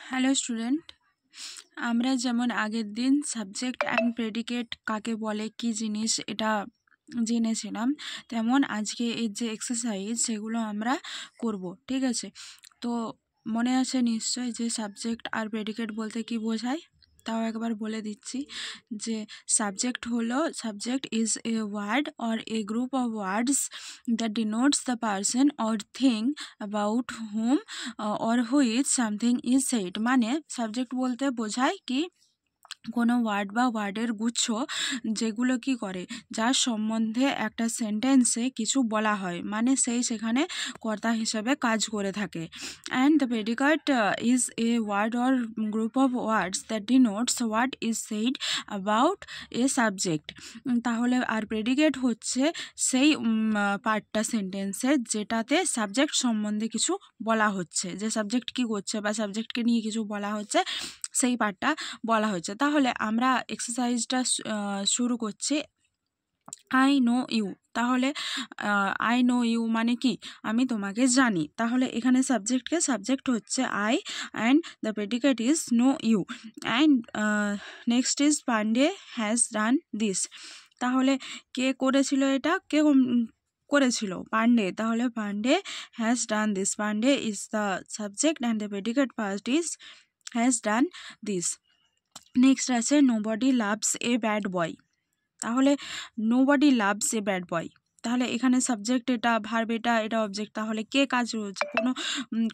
Hello student, আমরা যেমন আগের দিন সাবজেক্ট অ্যান্ড প্রেডিকেট কাকে বলে কি জিনিস এটা জেনেছিলাম, তেমন আজকে এর যে এক্সারসাইজ সেগুলো আমরা করব। ঠিক আছে, তো মনে আছে নিশ্চয় যে সাবজেক্ট আর প্রেডিকেট বলতে কি বোঝায়। তাও একবার বলে দিচ্ছি যে subject is a word or a group of words that denotes the person or thing about whom or which something is said. মানে সাবজেক্ট বলতে বোঝায় কি কোনো ওয়ার্ড বা ওয়ার্ডের গুচ্ছ যেগুলো কি করে, যার সম্বন্ধে একটা সেন্টেন্সে কিছু বলা হয়, মানে সেই সেখানে কর্তা হিসেবে কাজ করে থাকে। And the predicate is a word or group of words that denotes what is said about a subject. তাহলে আর প্রেডিকেট হচ্ছে সেই পার্টটা সেন্টেন্সের যেটাতে সাবজেক্ট সম্বন্ধে কিছু বলা হচ্ছে, যে সাবজেক্ট কি করছে বা সাবজেক্টকে নিয়ে কিছু বলা হচ্ছে, সেই পার্টটা বলা হচ্ছে। তাহলে আমরা এক্সারসাইজটা শুরু করছি। I know you. তাহলে আই নো ইউ মানে কি, আমি তোমাকে জানি। তাহলে এখানে সাবজেক্ট হচ্ছে I and the predicate is know you. And next is Pandey has done this. তাহলে কে করেছিল এটা, কে করেছিল? পান্ডে। তাহলে Pandey has done this. Pandey is the subject and the predicate part is has done this. Next আছে nobody loves a bad boy. তাহলে nobody loves a bad boy, তাহলে এখানে সাবজেক্ট এটা, ভার্ব এটা, এটা অবজেক্ট। তাহলে কে কাজ রয়েছে?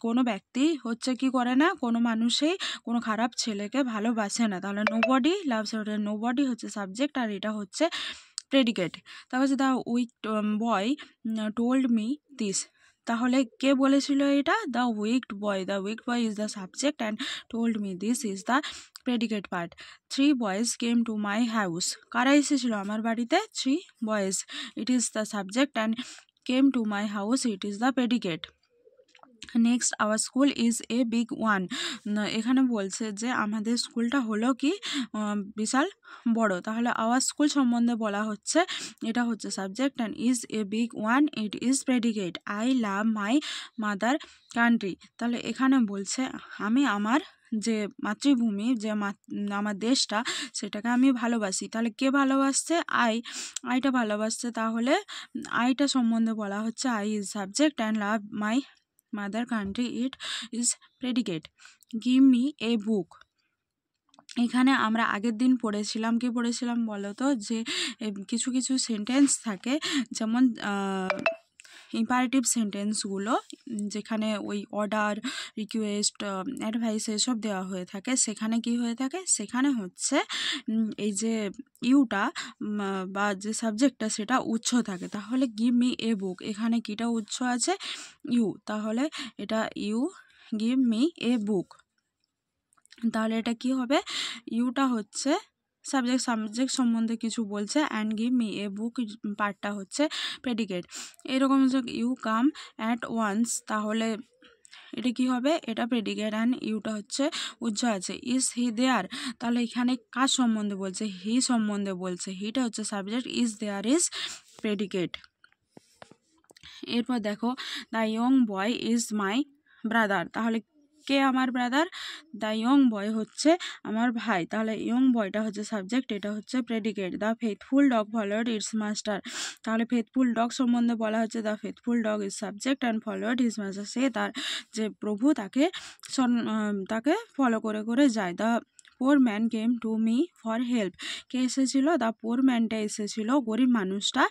কোনো ব্যক্তি হচ্ছে কি করে না, কোনো মানুষই কোনো খারাপ ছেলেকে ভালোবাসে না। তাহলে নোবডি লাভস, নোবডি হচ্ছে সাবজেক্ট আর এটা হচ্ছে প্রেডিকেট। তারপর হচ্ছে the weak boy told me this. তাহলে কে বলেছিল এটা? The wicked boy. The wicked boy is the subject and told me this is the predicate part. 3 boys came to my house. কারা এসেছিল আমার বাড়িতে? 3 boys. It is the subject and came to my house, it is the predicate. Next our school is a big one. এখানে বলছে যে আমাদের স্কুলটা হলো কি বিশাল বড়। তাহলে আওয়ার স্কুল সম্বন্ধে বলা হচ্ছে, এটা হচ্ছে subject and is a big one, it is predicate. I love my mother country. তাহলে এখানে বলছে আমি আমার যে মাতৃভূমি, যে আমার দেশটা, সেটাকে আমি ভালোবাসি। তাহলে কে ভালোবাসছে? আইটা ভালোবাসছে। তাহলে আইটা সম্বন্ধে বলা হচ্ছে I is subject and love my mother country it is predicate. Give me a book. এখানে আমরা আগের দিন পড়েছিলাম, কি পড়েছিলাম বলো তো, যে কিছু কিছু সেন্টেন্স থাকে, যেমন ইম্পারেটিভ সেন্টেন্সগুলো, যেখানে ওই অর্ডার, রিকোয়েস্ট, অ্যাডভাইস এসব দেওয়া হয়ে থাকে, সেখানে কি হয়ে থাকে, সেখানে হচ্ছে এই যে ইউটা বা যে সাবজেক্টটা সেটা উচ্চ থাকে। তাহলে গিভ মি এ বুক, এখানে কিটা উচ্চ আছে? ইউ। তাহলে এটা ইউ, গিভ মি এ বুক। তাহলে এটা কি হবে? ইউটা হচ্ছে সাবজেক্ট সম্বন্ধে কিছু বলছে, অ্যান্ড গিভ মি এ বুক পার্টটা হচ্ছে প্রেডিকেট। এরকম ইউ কাম অ্যাট ওয়ান্স, তাহলে এটা কি হবে? এটা প্রেডিকেট অ্যান্ড ইউটা হচ্ছে উজ্জ আছে। ইজ হি দেয়ার, তাহলে এখানে কার সম্বন্ধে বলছে? হি সম্বন্ধে বলছে। হিটা হচ্ছে subject, is there is predicate. এরপর দেখো, the young boy is my brother. তাহলে কে আমার ব্রাদার? দ্য ইয়ং বয় হচ্ছে আমার ভাই। তাহলে ইয়ং বয়টা হচ্ছে সাবজেক্ট, এটা হচ্ছে predicate. The faithful dog followed its master. তাহলে ফেথফুল ডগ সম্বন্ধে বলা হচ্ছে, the faithful dog is subject and followed his master. সে তার যে প্রভু তাকে ফলো করে করে যায়। The poor man came to me for help. কে এসেছিল? দ্য পোর ম্যানটা এসেছিল, গরিব মানুষটা,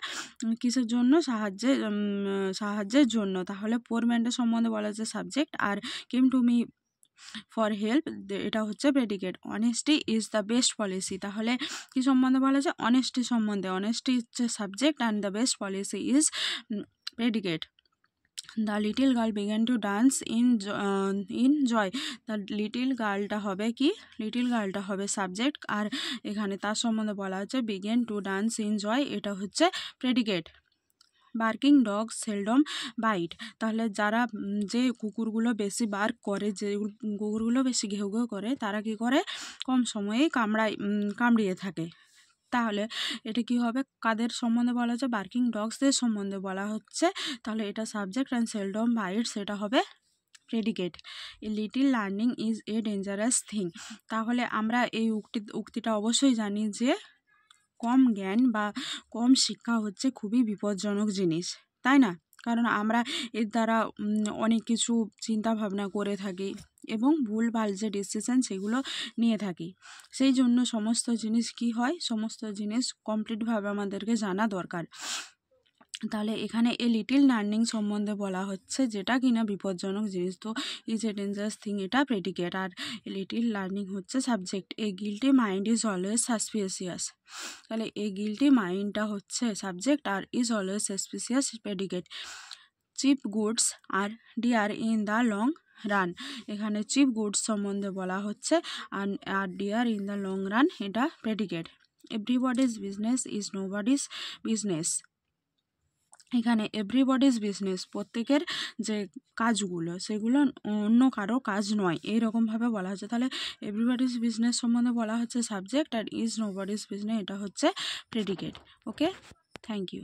কিসের জন্য? সাহায্যের জন্য। তাহলে পোর ম্যানটা সম্বন্ধে বলা হচ্ছে সাবজেক্ট, আর came to me for help এটা হচ্ছে predicate. Honesty is the best policy. তাহলে কি সম্বন্ধে বলা হচ্ছে? অনেস্টি সম্বন্ধে। অনেস্টি হচ্ছে subject and the best policy is predicate. The little girl began to dance in joy. The little গার্লটা হবে কি? লিটিল গার্লটা হবে সাবজেক্ট, আর এখানে তার সম্বন্ধে বলা হচ্ছে began to dance in joy, এটা হচ্ছে predicate. Barking dog seldom bite. তাহলে যে কুকুরগুলো বেশি বার্ক করে, যে কুকুরগুলো বেশি ঘেউ ঘেউ করে, তারা কি করে? কম সময়েই কামড়িয়ে থাকে। তাহলে এটা কি হবে? কাদের সম্বন্ধে বলা হচ্ছে? বার্কিং ডগসদের সম্বন্ধে বলা হচ্ছে। তাহলে এটা সাবজেক্ট অ্যান্ড সেলডম বাইট, সেটা হবে predicate. A little learning is a dangerous thing. তাহলে আমরা এই উক্তিটা অবশ্যই জানি যে কম জ্ঞান বা কম শিক্ষা হচ্ছে খুবই বিপজ্জনক জিনিস, তাই না? কারণ আমরা এর দ্বারা অনেক কিছু চিন্তা ভাবনা করে থাকি এবং ভুলভাল যে ডিসিশন সেগুলো নিয়ে থাকি। সেই জন্য সমস্ত জিনিস কি হয়, সমস্ত জিনিস কমপ্লিটভাবে আমাদেরকে জানা দরকার। তাহলে এখানে এ লিটিল লার্নিং সম্বন্ধে বলা হচ্ছে যেটা কিনা বিপজ্জনক জিনিস, তো ইজ এ ডেঞ্জারাস থিং এটা প্রেডিকেট, আর লিটিল লার্নিং হচ্ছে subject. A guilty mind is always suspicious. তাহলে এ গিল্টি মাইন্ডটা হচ্ছে সাবজেক্ট আর is always suspicious predicate. Cheap goods are dear in the long run. এখানে চিপ গুডস সম্বন্ধে বলা হচ্ছে আর dear in the long run এটা predicate. Everybody's business is nobody's business. এখানে এভরিবডিজ বিজনেস, প্রত্যেকের যে কাজগুলো সেগুলো অন্য কারো কাজ নয়, এইরকমভাবে বলা হচ্ছে। তাহলে এভরিবডিজ বিজনেস সম্বন্ধে বলা হচ্ছে সাবজেক্ট, আর ইজ নোবডিজ বিজনেস এটা হচ্ছে প্রেডিকেট। Okay, thank you.